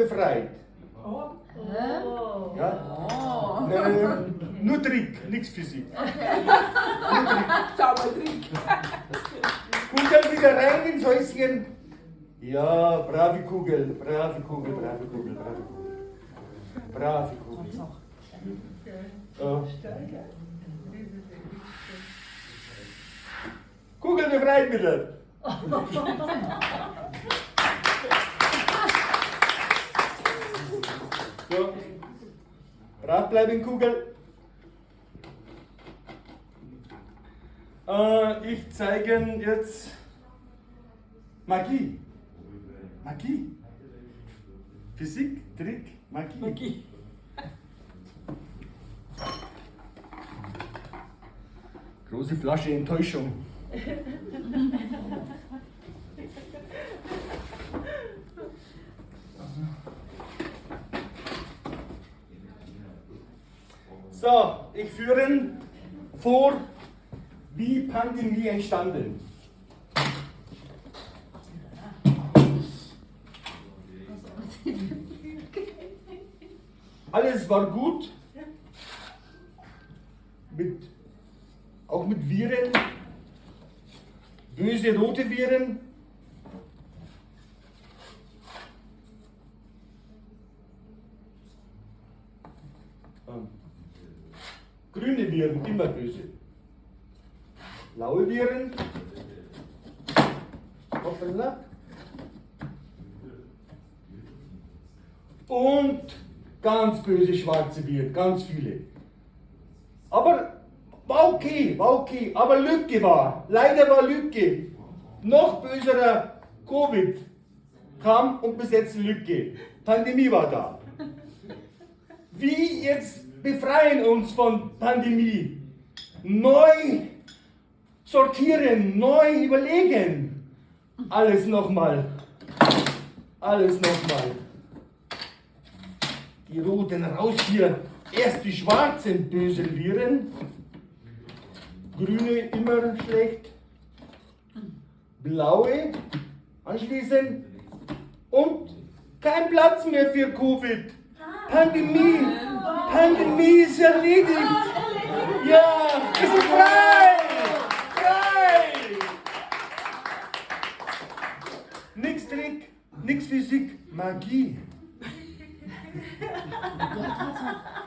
befreit. Oh. Ja? Nur Trick, nichts Physik. Zaubertrick. Kugel wieder rein ins Häuschen. Ja, brave Kugel, brave Kugel, brave Kugel, brave Kugel. Brave Kugel. Ja. Kugel befreit wieder. So. Brav bleiben, Kugel. Ich zeige jetzt Magie. Magie. Physik, Trick, Magie. Magie. Große Flasche Enttäuschung. So, ich führe vor, wie Pandemie entstanden. Alles war gut, auch mit Viren, böse rote Viren. Grüne Viren, immer böse. Blaue Viren. Hoppala. Und ganz böse schwarze Viren, ganz viele. Aber war okay, aber Lücke war. Leider war Lücke. Noch böserer Covid kam und bis jetzt Lücke. Pandemie war da. Wie jetzt befreien uns von Pandemie? Neu sortieren, neu überlegen. Alles nochmal. Alles nochmal. Die roten raus hier. Erst die schwarzen bösen Viren. Grüne immer schlecht. Blaue anschließend. Und kein Platz mehr für Covid. Pandemie. Pandemie ist erledigt. Ja, wir sind frei. Frei. Nix Trick, nix Physik, Magie. Ja,